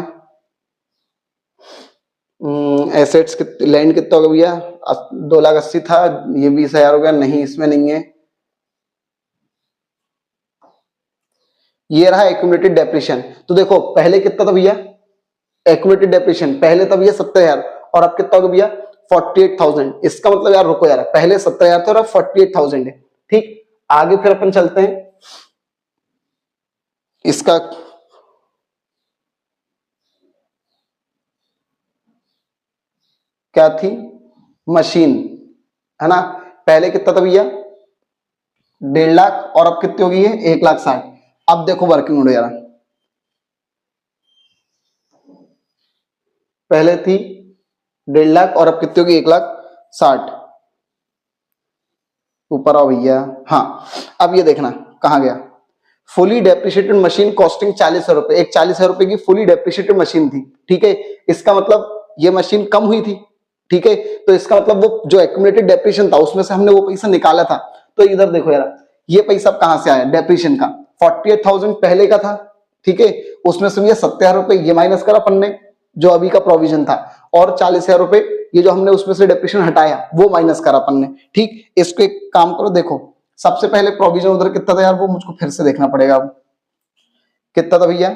एसेट्स लैंड कितना होगा भैया? 2,80,000 था, ये 20,000 हो गया। नहीं, इसमें नहीं है। ये रहा एक्यूमुलेटेड डेप्रिसिएशन। तो देखो पहले कितना था भैया एक्यूमुलेटेड डेप्रिसिएशन? पहले था भैया 70,000 और अब कितना होगा भैया 48,000। इसका मतलब यार रुको यार, पहले 70,000 था और अब 48,000 है। ठीक, आगे फिर अपन चलते हैं। इसका क्या थी? मशीन, है ना? पहले कितना था भैया 1.5 लाख और अब कितनी हो गई है 1,60,000। अब देखो वर्किंग हो यार, पहले थी 1.5 लाख और अब कितनी होगी 1,60,000। ऊपर आओ भैया। हाँ, अब ये देखना कहां गया। फुली डेप्रिशिएटेड मशीन कॉस्टिंग 40,000 रुपए। एक 40,000 रुपए की फुली डेप्रिशिएटेड मशीन थी। ठीक है, इसका मतलब ये मशीन कम हुई थी। ठीक है, तो इसका मतलब वो जो एक्यूमुलेटेड डेप्रिसिएशन था उसमें से हमने वो पैसा निकाला था। तो इधर देखो यार, ये पैसा कहां से आया डेप्रिसिएशन का? 48,000 पहले का था। ठीक है, उसमें से ये 70,000 रुपए ये माइनस करा अपन ने जो अभी का प्रोविजन था, और 40,000 रुपए ये जो हमने उसमें से डेप्रिसिएशन हटाया वो माइनस करा अपन ने। ठीक, इसको एक काम करो, देखो सबसे पहले प्रोविजन उधर कितना था यार, वो मुझको फिर से देखना पड़ेगा। कितना था भैया?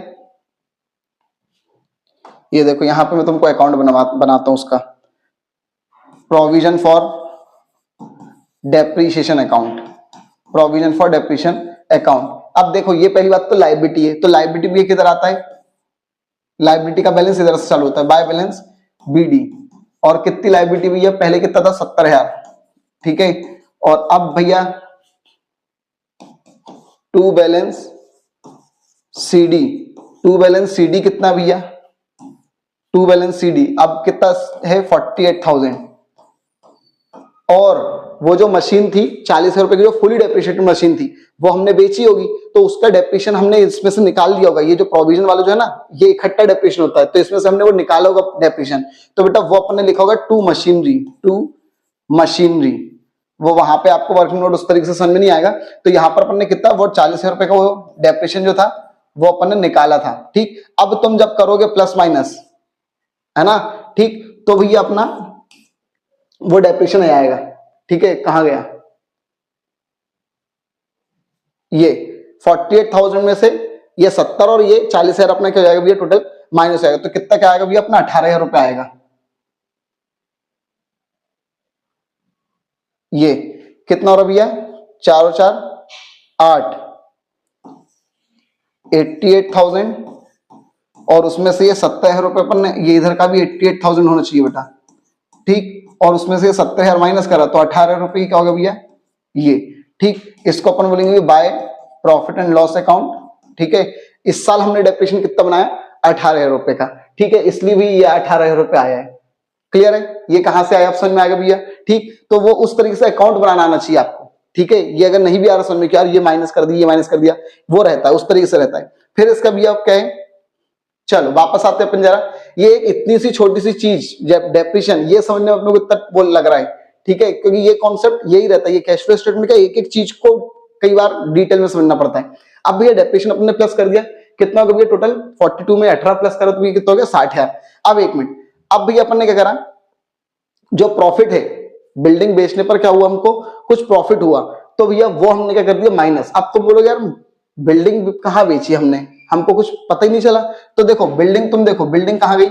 ये देखो यहां पे मैं तुमको अकाउंट बनाता हूं उसका, provision for depreciation account, provision for depreciation account. अब देखो ये पहली बात तो लायबिलिटी है, तो लायबिलिटी भी किधर आता है? लायबिलिटी का बैलेंस इधर से चालू होता है, बाय बैलेंस बीडी। और कितनी लायबिलिटी भैया? पहले कितना था 70,000। ठीक है, और अब भैया to balance CD. To balance CD कितना भैया? टू बैलेंस सीडी अब कितना है 48,000। और वो जो मशीन थी 40,000 रुपए की, जो फुली डेप्रिशिएटेड मशीन थी, वो हमने बेची होगी, तो उसका डेप्रिसिएशन हमने इसमें से निकाल लिया होगा। ये जो प्रोविजन वाला जो है ना, ये इकट्ठा डेप्रिसिएशन होता है, तो इसमें से हमने वो निकाला होगा डेप्रिसिएशन। तो बेटा वो अपने लिखा होगा टू मशीनरी, टू मशीनरी। वो वहां पे आपको वर्किंग नोट उस तरीके से समझ में नहीं आएगा। तो यहाँ पर अपन ने कितना, वो 40,000 रुपए का वो डेप्रिसिएशन जो था वो अपन ने निकाला था। ठीक, अब तुम जब करोगे प्लस माइनस, है ना? ठीक, तो भैया अपना वो डेप्रिसिएशन आएगा। ठीक है, कहां गया ये 48,000 में से ये 70 और ये 40,000 अपना क्या जाएगा भैया टोटल माइनस आएगा। तो कितना क्या आएगा भैया अपना 18,000 रुपए आएगा। ये कितना हो रहा भैया 4 और 4 8, 88,000 और उसमें से ये 70,000 रुपए अपन ने, ये इधर का भी 88,000 होना चाहिए बेटा। ठीक, और उसमें से 70,000 माइनस करा तो 18,000 रुपए क्या होगा भैया ये। ठीक, इसको अपन बोलेंगे by profit and loss account. ठीक है, इस साल हमने डेप्रिसिएशन कितना बनाया 18,000 रुपए का। ठीक है, इसलिए भी ये 18,000 रुपए आया है। क्लियर है? ये कहां से आया, समझ में आएगा भैया? ठीक, तो वो उस तरीके से अकाउंट बनाना आना चाहिए आपको। ठीक है, ये अगर नहीं भी आ रहा समझ में कि यार ये माइनस कर दिया, ये माइनस कर दिया, वो रहता है उस तरीके से रहता है। फिर इसका भैया क्या है, चलो वापस आते हैं अपन जरा। ये एक इतनी सी छोटी सी चीज डेप्रिसिएशन, ये समझने में अपने को इतना बोल लग रहा है। ठीक है, क्योंकि ये कॉन्सेप्ट यही रहता है, ये कैश फ्लो स्टेटमेंट का एक एक चीज को कई बार डिटेल में समझना पड़ता है। अब भैया डेप्रिसिएशन अपने प्लस कर दिया, कितना हो गया टोटल 42 में 18 प्लस करो तो ये कितना हो गया 60,000। अब एक मिनट, अब भैया अपन ने क्या करा, जो प्रॉफिट है बिल्डिंग बेचने पर क्या हुआ, हमको कुछ प्रॉफिट हुआ, तो भैया वो हमने क्या कर दिया माइनस। अब तुम बोलोगे यार बिल्डिंग कहां बेची हमने, हमको कुछ पता ही नहीं चला। तो देखो बिल्डिंग, तुम देखो बिल्डिंग कहां गई,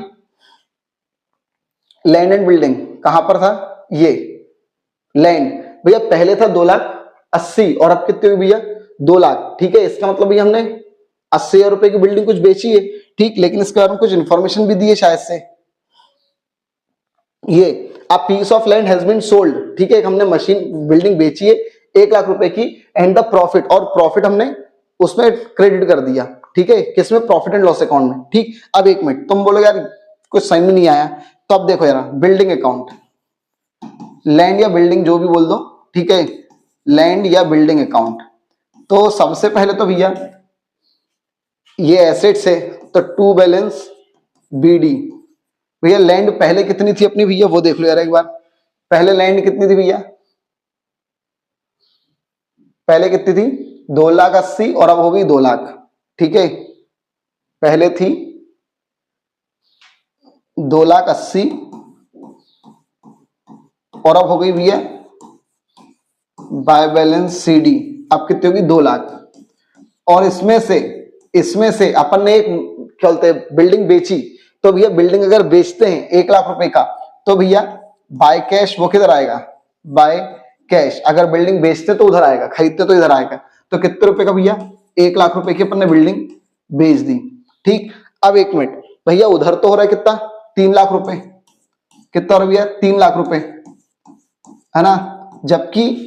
लैंड एंड बिल्डिंग कहां पर था, ये लैंड भैया पहले था 2,80,000 और अब कितने हुई भैया 2 लाख। ठीक है, इसका मतलब भैया हमने 80,000 रुपए की बिल्डिंग कुछ बेची है। ठीक, लेकिन इसके बारे में कुछ इंफॉर्मेशन भी दी है शायद से, ये a piece of land has been sold. ठीक है, हमने मशीन बिल्डिंग बेची है 1 लाख रुपए की, एंड द प्रॉफिट, और प्रॉफिट हमने उसमें क्रेडिट कर दिया। ठीक है, किसमें, प्रॉफिट एंड लॉस अकाउंट में। ठीक, अब एक मिनट, तुम बोलोगे यार कुछ समझ में नहीं आया, तो अब देखो यार बिल्डिंग अकाउंट, लैंड या बिल्डिंग जो भी बोल दो। ठीक है, लैंड या बिल्डिंग अकाउंट, तो सबसे पहले तो भैया ये एसेट्स है, तो टू बैलेंस बीडी। भैया लैंड पहले कितनी थी अपनी भैया, वो देख लो यार एक बार। पहले लैंड कितनी थी भैया, पहले कितनी थी 2,80,000 और अब हो गई 2 लाख। ठीक है, पहले थी 2,80,000 और अब हो गई भैया बाय बैलेंस सीडी, अब कितनी होगी 2 लाख। और इसमें से अपन ने एक चलते बिल्डिंग बेची, तो भैया बिल्डिंग अगर बेचते हैं 1 लाख रुपए का, तो भैया बाय कैश वो किधर आएगा, बाय कैश। अगर बिल्डिंग बेचते तो उधर आएगा, खरीदते तो इधर आएगा। तो कितने रुपए का भैया, 1 लाख रुपए की अपन ने बिल्डिंग बेच दी। ठीक, अब 1 मिनट भैया, उधर तो हो रहा है कितना 3 लाख रुपए, कितना हो रहा है भैया 3 लाख रुपए, है ना। जबकि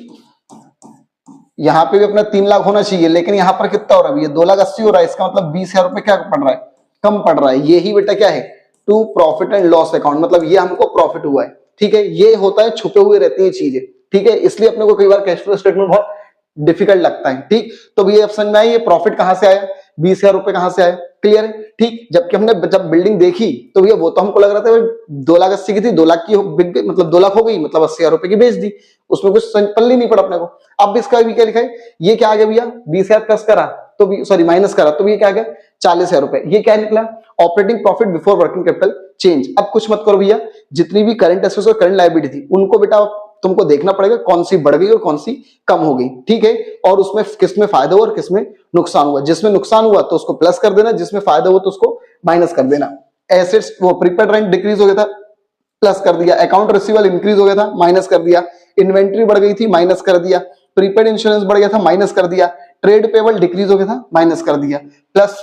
यहां पे भी अपना 3 लाख होना चाहिए, लेकिन यहां पर कितना हो रहा है भैया 2,80,000 हो रहा है। इसका मतलब 20,000 रुपए क्या पड़ रहा है, कम पड़ रहा है। यही बेटा क्या है, to profit and loss account, मतलब ये हमको प्रॉफिट हुआ है। ठीक है, ये होता है, छुपे हुए रहती है चीजें। ठीक है, इसलिए अपने को कई बार कैश फ्लो स्टेटमेंट बहुत डिफिकल्ट लगता है। ठीक, तो भैया अब समझ में आया ये प्रॉफिट कहां से आया, 20,000 रुपए कहां से आया, क्लियर है। ठीक, जबकि हमने जब बिल्डिंग देखी तो भैया वो तो हमको लग रहा था 2,80,000 की थी, 2 लाख की बिक गई, मतलब 2 लाख हो गई, मतलब 80,000 रुपए की बेच दी, उसमें कुछ पल्ली नहीं पड़ा अपने को। अब इसका भी क्या लिखा है, ये क्या आ गया भैया 20,000 प्लस करा तो सॉरी माइनस करा तो ये क्या आ गया 40,000 रुपए। ये क्या निकला, operating profit before working capital change. अब कुछ मत करो भैया, जितनी भी करंट एसेट्स और करंट लायबिलिटी थी उनको बेटा तुमको देखना पड़ेगा कौन सी बढ़ गई और कौन सी कम हो गई। ठीक है, और उसमें किसमें फायदा हुआ और किसमें नुकसान हुआ। जिसमें नुकसान हुआ तो उसको प्लस कर देना, जिसमें फायदा हुआ तो उसको माइनस कर देना। एसेट्स वो प्रीपेड रेंट डिक्रीज हो गया था, प्लस कर दिया। अकाउंट रिसीवेबल इंक्रीज हो गया था, माइनस कर दिया। इन्वेंट्री बढ़ गई थी, माइनस कर दिया। प्रीपेड इंश्योरेंस बढ़ गया था, माइनस कर दिया। ट्रेड पेबल डिक्रीज हो गया था, माइनस कर दिया। प्लस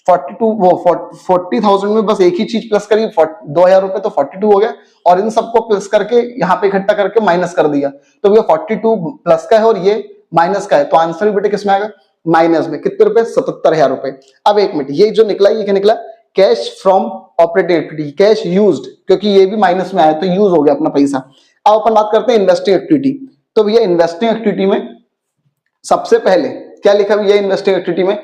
40,000 में बस एक ही चीज प्लस करी, 2,000 रुपए तो 42 हो गया, और इन सबको प्लस करके यहाँ पे इकट्ठा करके माइनस कर दिया। तो भैया 42 प्लस का है और ये माइनस का है, तो आंसर भी बेटे किसमें आएगा, माइनस में। कितने रुपए, 77,000 रुपए। अब 1 मिनट, ये जो निकला ये क्या निकला, cash from operating activity, cash used, क्योंकि ये भी माइनस में आया तो यूज हो गया अपना पैसा। अब अपन बात करते हैं इन्वेस्टिंग एक्टिविटी। तो भैया इन्वेस्टिंग एक्टिविटी में सबसे पहले क्या लिखा भैया इन्वेस्टिंग एक्टिविटी में,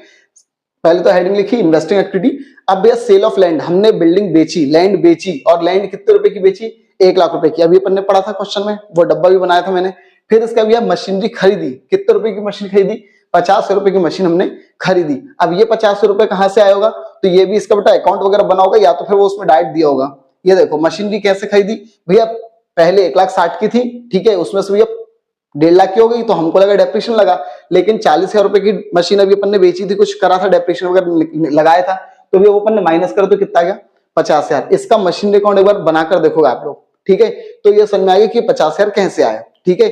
पहले तो हेडिंग लिखी इन्वेस्टिंग एक्टिविटी। अब भैया सेल ऑफ लैंड, हमने बिल्डिंग बेची, लैंड बेची, और लैंड कितने रुपए की बेची, 1 लाख रुपए की। अभी अपन ने पढ़ा था क्वेश्चन में, वो डब्बा भी बनाया था मैंने। फिर इसका भैया मशीनरी खरीदी, कितने रुपए की मशीन खरीदी, 50 रुपए की मशीन हमने खरीदी। अब ये 50 रुपए कहां से आया होगा, तो ये भी इसका बेटा अकाउंट वगैरह बना होगा, या तो फिर वो उसमें डायरेक्ट दिया होगा। ये देखो मशीनरी कैसे खरीदी भैया, पहले 1,60,000 की थी, ठीक है, उसमें से भैया 1.5 लाख की हो गई, तो हमको लगा डेप्रिसिएशन लगा, लेकिन 40,000 रुपए की मशीन अभी अपन ने बेची थी, कुछ करा था डेप्रिसिएशन वगैरह लगाया था, तो भी वो अपन ने माइनस करो तो कितना आ गया 50,000। इसका मशीनरी अकाउंट एक बार बनाकर देखोगे आप लोग, ठीक है, तो ये समझ में आएगा कि 50,000 कैसे आया। ठीक है,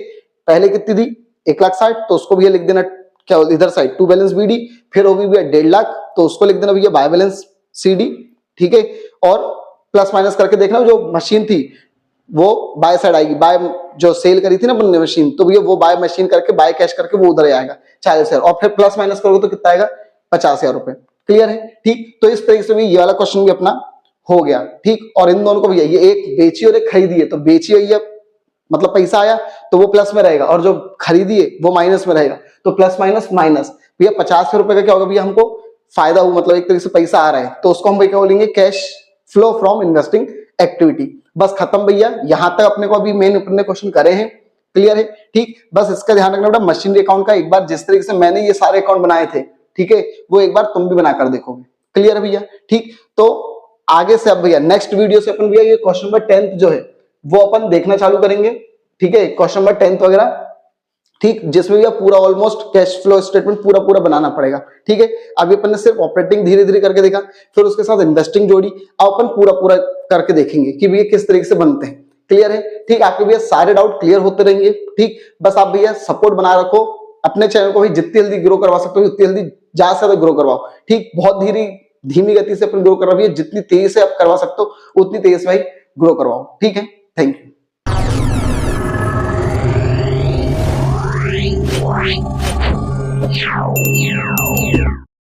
पहले कितनी थी 1,60,000, तो उसको भैया लिख देना क्या इधर साइड टू बैलेंस बीडी। फिर होगी भैया 1.5 लाख, तो उसको लिख देना भैया बाय बैलेंस सीडी। ठीक है, और प्लस माइनस करके देखना जो मशीन थी वो बाय साइड आएगी, बाय जो सेल करी थी ना अपन ने मशीन, तो भैया वो बाय मशीन करके बाय कैश करके वो उधर आएगा 40,000, और फिर प्लस माइनस करोगे तो कितना आएगा 50,000 रुपए। क्लियर है, ठीक, तो इस तरीके से भी ये वाला क्वेश्चन भी अपना हो गया। ठीक, और इन दोनों को भैया ये एक बेची और एक खरीदी है, तो बेची हुई है मतलब पैसा आया तो वो प्लस में रहेगा, और जो खरीदी है वो माइनस में रहेगा, तो प्लस माइनस माइनस। भैया 50 रुपए का क्या होगा भैया, हमको फायदा हुआ, मतलब एक तरीके से पैसा आ रहा है, तो उसको हम भैया क्या बोलेंगे, cash flow from investing activity. बस खत्म भैया, यहां तक अपने को अभी मेन अपने क्वेश्चन करे हैं। क्लियर है, ठीक, बस इसका ध्यान रखना बेटा, मशीनरी अकाउंट का एक बार जिस तरीके से मैंने ये सारे अकाउंट बनाए थे, ठीक है, वो एक बार तुम भी बनाकर देखोगे। क्लियर है भैया, ठीक, तो आगे से अब भैया नेक्स्ट वीडियो से अपन भैया ये क्वेश्चन नंबर 10 जो है वो अपन देखना चालू करेंगे। ठीक है, क्वेश्चन नंबर 10 वगैरह, ठीक, जिसमें भैया पूरा ऑलमोस्ट कैश फ्लो स्टेटमेंट पूरा पूरा बनाना पड़ेगा। ठीक है, अभी अपन ने सिर्फ ऑपरेटिंग धीरे धीरे करके देखा, फिर उसके साथ इन्वेस्टिंग जोड़ी, अब अपन पूरा पूरा करके देखेंगे कि भैया किस तरीके से बनते हैं। क्लियर है, ठीक, आपके भैया सारे डाउट क्लियर होते रहेंगे। ठीक, बस आप भैया सपोर्ट बना रखो अपने चैनल को, भाई जितनी जल्दी ग्रो करवा सकते हो उतनी जल्दी ज्यादा से ज्यादा ग्रो करवाओ। ठीक, बहुत धीमी गति से अपन ग्रो कर रहा है, जितनी तेजी से आप करवा सकते हो उतनी तेजी से भाई ग्रो करवाओ। ठीक है, थैंक यू।